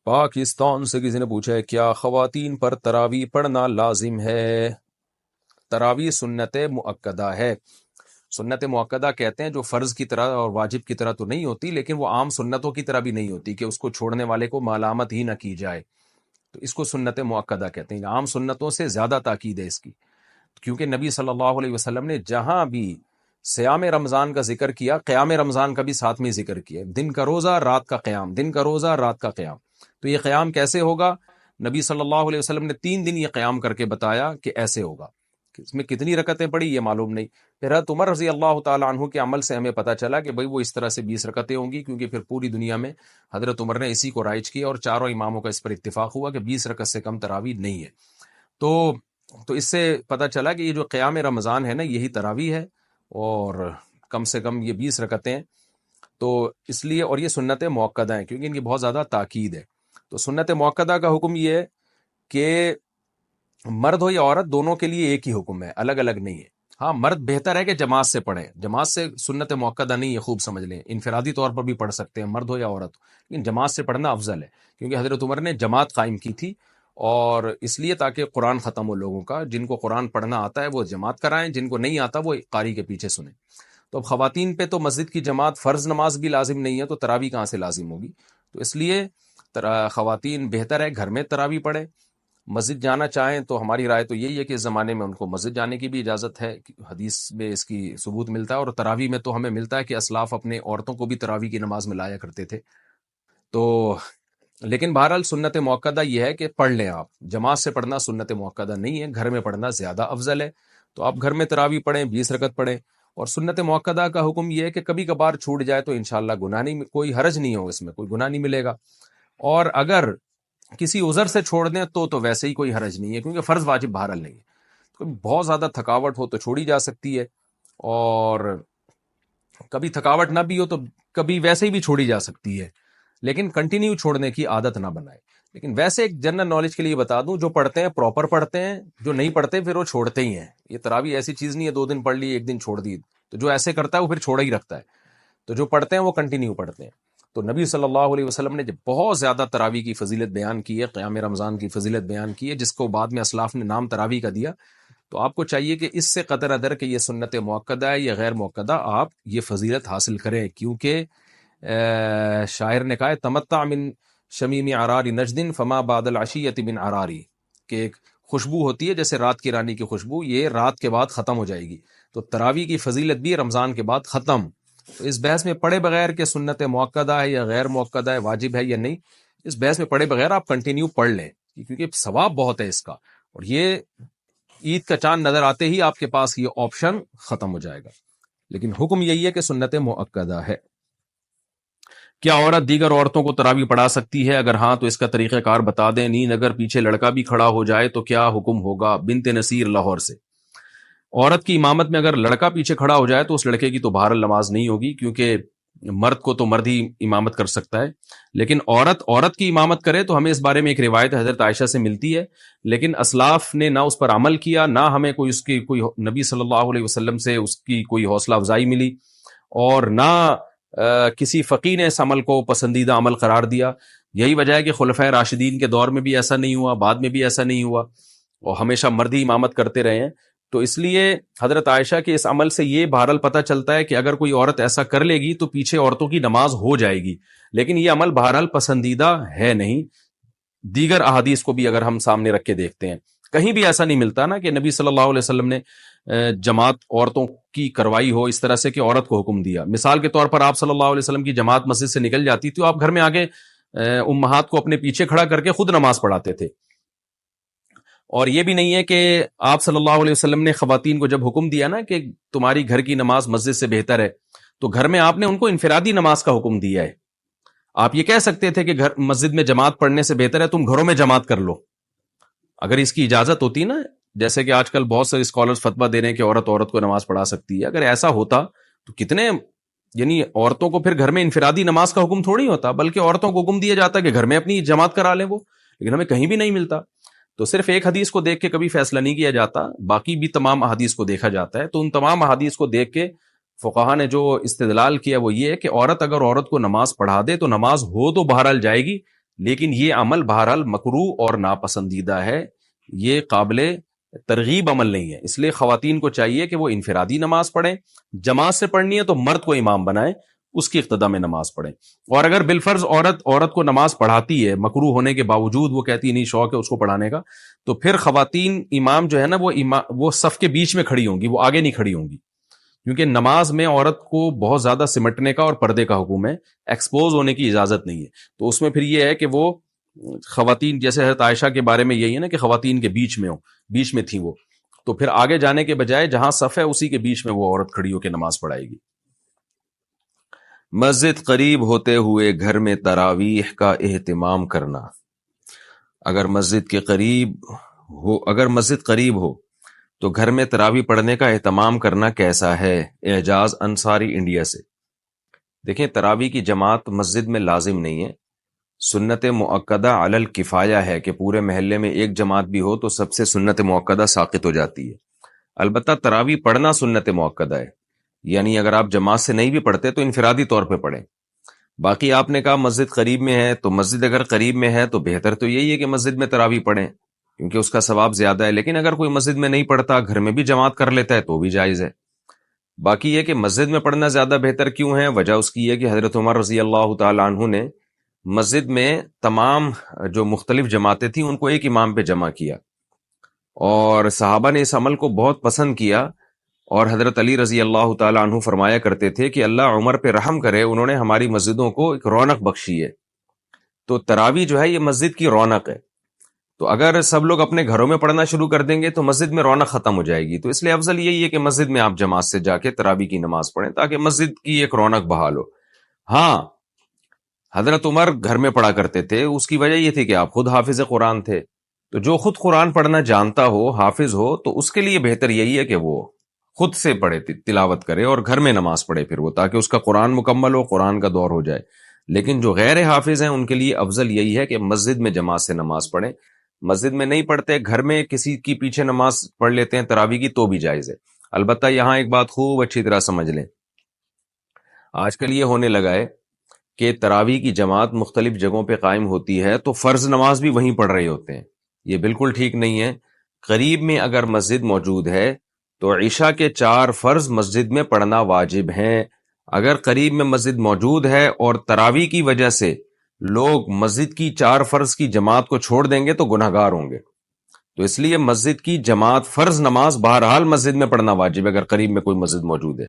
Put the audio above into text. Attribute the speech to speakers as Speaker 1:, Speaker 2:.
Speaker 1: پاکستان سے کسی نے پوچھا ہے کیا خواتین پر تراویح پڑھنا لازم ہے؟ تراویح سنت مؤکدہ ہے. سنت مؤکدہ کہتے ہیں جو فرض کی طرح اور واجب کی طرح تو نہیں ہوتی، لیکن وہ عام سنتوں کی طرح بھی نہیں ہوتی کہ اس کو چھوڑنے والے کو ملامت ہی نہ کی جائے، تو اس کو سنت مؤکدہ کہتے ہیں. عام سنتوں سے زیادہ تاکید ہے اس کی، کیونکہ نبی صلی اللہ علیہ وسلم نے جہاں بھی صیام رمضان کا ذکر کیا، قیام رمضان کا بھی ساتھ میں ذکر کیا. دن کا روزہ رات کا قیام، دن کا روزہ رات کا قیام. تو یہ قیام کیسے ہوگا؟ نبی صلی اللہ علیہ وسلم نے 3 دن یہ قیام کر کے بتایا کہ ایسے ہوگا. اس میں کتنی رکعتیں پڑھی یہ معلوم نہیں. پھر حضرت عمر رضی اللہ تعالیٰ عنہ کے عمل سے ہمیں پتہ چلا کہ بھئی وہ اس طرح سے 20 رکعتیں ہوں گی، کیونکہ پھر پوری دنیا میں حضرت عمر نے اسی کو رائج کیا اور چاروں اماموں کا اس پر اتفاق ہوا کہ 20 رکعت سے کم تراویح نہیں ہے. تو اس سے پتہ چلا کہ یہ جو قیام رمضان ہے نا، یہی تراویح ہے، اور کم سے کم یہ 20 رکعتیں. تو اس لیے، اور یہ سنت مؤکدہ ہیں کیونکہ ان کی بہت زیادہ تاکید ہے. تو سنت مؤکدہ کا حکم یہ ہے کہ مرد ہو یا عورت دونوں کے لیے ایک ہی حکم ہے، الگ الگ نہیں ہے. ہاں، مرد بہتر ہے کہ جماعت سے پڑھیں، جماعت سے سنت مؤکدہ نہیں ہے، خوب سمجھ لیں، انفرادی طور پر بھی پڑھ سکتے ہیں مرد ہو یا عورت، لیکن جماعت سے پڑھنا افضل ہے، کیونکہ حضرت عمر نے جماعت قائم کی تھی، اور اس لیے تاکہ قرآن ختم ہو لوگوں کا. جن کو قرآن پڑھنا آتا ہے وہ جماعت کرائیں، جن کو نہیں آتا وہ قاری کے پیچھے سنیں. تو اب خواتین پہ تو مسجد کی جماعت فرض نماز بھی لازم نہیں ہے، تو تراویح کہاں سے لازم ہوگی؟ تو اس لیے خواتین بہتر ہے گھر میں تراویح پڑھے. مسجد جانا چاہیں تو ہماری رائے تو یہی ہے کہ اس زمانے میں ان کو مسجد جانے کی بھی اجازت ہے، حدیث میں اس کی ثبوت ملتا ہے. اور تراویح میں تو ہمیں ملتا ہے کہ اسلاف اپنے عورتوں کو بھی تراویح کی نماز میں لایا کرتے تھے. تو لیکن بہرحال سنت مؤکدہ یہ ہے کہ پڑھ لیں آپ. جماعت سے پڑھنا سنت مؤکدہ نہیں ہے، گھر میں پڑھنا زیادہ افضل ہے. تو آپ گھر میں تراویح پڑھیں، 20 رکعت پڑھیں. اور سنت مؤکدہ کا حکم یہ ہے کہ کبھی کبھار چھوٹ جائے تو انشاءاللہ گناہ نہیں، کوئی حرج نہیں ہو، اس میں کوئی گناہ نہیں ملے گا. اور اگر کسی عذر سے چھوڑ دیں تو ویسے ہی کوئی حرج نہیں ہے، کیونکہ فرض واجب بہرحال نہیں ہے. تو بہت زیادہ تھکاوٹ ہو تو چھوڑی جا سکتی ہے، اور کبھی تھکاوٹ نہ بھی ہو تو کبھی ویسے ہی بھی چھوڑی جا سکتی ہے، لیکن کنٹینیو چھوڑنے کی عادت نہ بنائے. لیکن ویسے ایک جنرل نالج کے لیے بتا دوں، جو پڑھتے ہیں پراپر پڑھتے ہیں، جو نہیں پڑھتے پھر وہ چھوڑتے ہی ہیں. یہ تراویح ایسی چیز نہیں ہے 2 دن پڑھ لی 1 دن چھوڑ دی. تو جو ایسے کرتا ہے وہ پھر چھوڑا ہی رکھتا ہے. تو جو پڑھتے ہیں وہ کنٹینیو پڑھتے ہیں. تو نبی صلی اللہ علیہ وسلم نے جب بہت زیادہ تراویح کی فضیلت بیان کی ہے، قیام رمضان کی فضیلت بیان کی ہے، جس کو بعد میں اسلاف نے نام تراویح کا دیا، تو آپ کو چاہیے کہ اس سے قطع نظر کہ یہ سنت مؤکدہ ہے یا غیر مؤکدہ، آپ یہ فضیلت حاصل کریں. کیونکہ شاعر نے کہا ہے تمتع من شمیم عرار نجد فما بعد العشیۃ من عراری، کہ ایک خوشبو ہوتی ہے جیسے رات کی رانی کی خوشبو، یہ رات کے بعد ختم ہو جائے گی. تو تراویح کی فضیلت بھی رمضان کے بعد ختم. تو اس بحث میں پڑھے بغیر کہ سنت مؤکدہ ہے یا غیر مؤکدہ ہے، واجب ہے یا نہیں، اس بحث میں پڑھے بغیر آپ کنٹینیو پڑھ لیں، کیونکہ ثواب بہت ہے اس کا. اور یہ عید کا چاند نظر آتے ہی آپ کے پاس یہ آپشن ختم ہو جائے گا. لیکن حکم یہی ہے کہ سنت مؤکدہ ہے. کیا عورت دیگر عورتوں کو تراویح پڑھا سکتی ہے؟ اگر ہاں تو اس کا طریقہ کار بتا دیں. نیند اگر پیچھے لڑکا بھی کھڑا ہو جائے تو کیا حکم ہوگا؟ بنت نصیر لاہور سے. عورت کی امامت میں اگر لڑکا پیچھے کھڑا ہو جائے تو اس لڑکے کی تو بہرحال نماز نہیں ہوگی، کیونکہ مرد کو تو مرد ہی امامت کر سکتا ہے. لیکن عورت کی امامت کرے تو ہمیں اس بارے میں ایک روایت حضرت عائشہ سے ملتی ہے، لیکن اسلاف نے نہ اس پر عمل کیا، نہ ہمیں اس کی کوئی نبی صلی اللہ علیہ وسلم سے اس کی کوئی حوصلہ افزائی ملی، اور نہ کسی فقیہ نے اس عمل کو پسندیدہ عمل قرار دیا. یہی وجہ ہے کہ خلفائے راشدین کے دور میں بھی ایسا نہیں ہوا، بعد میں بھی ایسا نہیں ہوا، اور ہمیشہ مرد ہی امامت کرتے رہے ہیں. تو اس لیے حضرت عائشہ کے اس عمل سے یہ بہرحال پتہ چلتا ہے کہ اگر کوئی عورت ایسا کر لے گی تو پیچھے عورتوں کی نماز ہو جائے گی، لیکن یہ عمل بہرحال پسندیدہ ہے نہیں. دیگر احادیث کو بھی اگر ہم سامنے رکھ کے دیکھتے ہیں، کہیں بھی ایسا نہیں ملتا نا کہ نبی صلی اللہ علیہ وسلم نے جماعت عورتوں کی کروائی ہو اس طرح سے کہ عورت کو حکم دیا. مثال کے طور پر آپ صلی اللہ علیہ وسلم کی جماعت مسجد سے نکل جاتی تو آپ گھر میں آگے امہات کو اپنے پیچھے کھڑا کر کے خود نماز پڑھاتے تھے. اور یہ بھی نہیں ہے کہ آپ صلی اللہ علیہ وسلم نے خواتین کو جب حکم دیا نا کہ تمہاری گھر کی نماز مسجد سے بہتر ہے، تو گھر میں آپ نے ان کو انفرادی نماز کا حکم دیا ہے. آپ یہ کہہ سکتے تھے کہ مسجد میں جماعت پڑھنے سے بہتر ہے تم گھروں میں جماعت کر لو، اگر اس کی اجازت ہوتی نا. جیسے کہ آج کل بہت سے اسکالرز فتویٰ دے رہے ہیں کہ عورت کو نماز پڑھا سکتی ہے. اگر ایسا ہوتا تو کتنے، یعنی عورتوں کو پھر گھر میں انفرادی نماز کا حکم تھوڑی ہوتا، بلکہ عورتوں کو حکم دیا جاتا کہ گھر میں اپنی جماعت کرا لیں وہ. لیکن ہمیں کہیں بھی نہیں ملتا. تو صرف ایک حدیث کو دیکھ کے کبھی فیصلہ نہیں کیا جاتا، باقی بھی تمام احادیث کو دیکھا جاتا ہے. تو ان تمام احادیث کو دیکھ کے فقہا نے جو استدلال کیا وہ یہ ہے کہ عورت اگر عورت کو نماز پڑھا دے تو نماز ہو تو بہرحال جائے گی، لیکن یہ عمل بہرحال مکروہ اور ناپسندیدہ ہے، یہ قابل ترغیب عمل نہیں ہے۔ اس لیے خواتین کو چاہیے کہ وہ انفرادی نماز پڑھیں، جماعت سے پڑھنی ہے تو مرد کو امام بنائیں، اس کی اقتداء میں نماز پڑھیں۔ اور اگر بالفرض عورت کو نماز پڑھاتی ہے مکروہ ہونے کے باوجود، وہ کہتی نہیں شوق ہے اس کو پڑھانے کا، تو پھر خواتین امام جو ہے نا وہ صف کے بیچ میں کھڑی ہوں گی، وہ آگے نہیں کھڑی ہوں گی، کیونکہ نماز میں عورت کو بہت زیادہ سمٹنے کا اور پردے کا حکم ہے، ایکسپوز ہونے کی اجازت نہیں ہے۔ تو اس میں پھر یہ ہے کہ وہ خواتین، جیسے حضرت عائشہ کے بارے میں یہی ہے نا کہ خواتین کے بیچ میں تھیں وہ، تو پھر آگے جانے کے بجائے جہاں صف ہے اسی کے بیچ میں وہ عورت کھڑی ہو کے نماز پڑھائے گی۔ مسجد قریب ہوتے ہوئے گھر میں تراویح کا اہتمام کرنا، اگر مسجد قریب ہو تو گھر میں تراویح پڑھنے کا اہتمام کرنا کیسا ہے؟ اعجاز انصاری انڈیا سے۔ دیکھیں، تراویح کی جماعت مسجد میں لازم نہیں ہے، سنت مؤکدہ علی الکفایہ ہے کہ پورے محلے میں ایک جماعت بھی ہو تو سب سے سنت مؤکدہ ساقط ہو جاتی ہے۔ البتہ تراویح پڑھنا سنت مؤکدہ ہے، یعنی اگر آپ جماعت سے نہیں بھی پڑھتے تو انفرادی طور پہ پڑھیں۔ باقی آپ نے کہا مسجد قریب میں ہے، تو مسجد اگر قریب میں ہے تو بہتر تو یہی ہے کہ مسجد میں تراویح پڑھیں، کیونکہ اس کا ثواب زیادہ ہے۔ لیکن اگر کوئی مسجد میں نہیں پڑھتا، گھر میں بھی جماعت کر لیتا ہے تو بھی جائز ہے۔ باقی یہ کہ مسجد میں پڑھنا زیادہ بہتر کیوں ہے؟ وجہ اس کی ہے کہ حضرت عمر رضی اللہ تعالیٰ عنہ نے مسجد میں تمام جو مختلف جماعتیں تھیں ان کو ایک امام پہ جمع کیا، اور صحابہ نے اس عمل کو بہت پسند کیا، اور حضرت علی رضی اللہ تعالیٰ عنہ فرمایا کرتے تھے کہ اللہ عمر پہ رحم کرے، انہوں نے ہماری مسجدوں کو ایک رونق بخشی ہے۔ تو تراویح جو ہے یہ مسجد کی رونق ہے، تو اگر سب لوگ اپنے گھروں میں پڑھنا شروع کر دیں گے تو مسجد میں رونق ختم ہو جائے گی۔ تو اس لیے افضل یہی ہے کہ مسجد میں آپ جماعت سے جا کے تراویح کی نماز پڑھیں تاکہ مسجد کی ایک رونق بحال ہو۔ ہاں، حضرت عمر گھر میں پڑھا کرتے تھے، اس کی وجہ یہ تھی کہ آپ خود حافظ قرآن تھے، تو جو خود قرآن پڑھنا جانتا ہو، حافظ ہو، تو اس کے لیے بہتر یہی ہے کہ وہ خود سے پڑھے، تلاوت کرے اور گھر میں نماز پڑھے پھر وہ، تاکہ اس کا قرآن مکمل ہو، قرآن کا دور ہو جائے۔ لیکن جو غیر حافظ ہیں ان کے لیے افضل یہی ہے کہ مسجد میں جماعت سے نماز پڑھیں۔ مسجد میں نہیں پڑھتے، گھر میں کسی کی پیچھے نماز پڑھ لیتے ہیں تراویح کی تو بھی جائز ہے۔ البتہ یہاں ایک بات خوب اچھی طرح سمجھ لیں، آج کل یہ ہونے لگا ہے کہ تراویح کی جماعت مختلف جگہوں پہ قائم ہوتی ہے تو فرض نماز بھی وہیں پڑھ رہے ہوتے ہیں، یہ بالکل ٹھیک نہیں ہے۔ قریب میں اگر مسجد موجود ہے تو عشاء کے 4 فرض مسجد میں پڑھنا واجب ہیں۔ اگر قریب میں مسجد موجود ہے اور تراویح کی وجہ سے لوگ مسجد کی 4 فرض کی جماعت کو چھوڑ دیں گے تو گناہگار ہوں گے، تو اس لیے مسجد کی جماعت فرض نماز بہرحال مسجد میں پڑھنا واجب ہے اگر قریب میں کوئی مسجد موجود ہے۔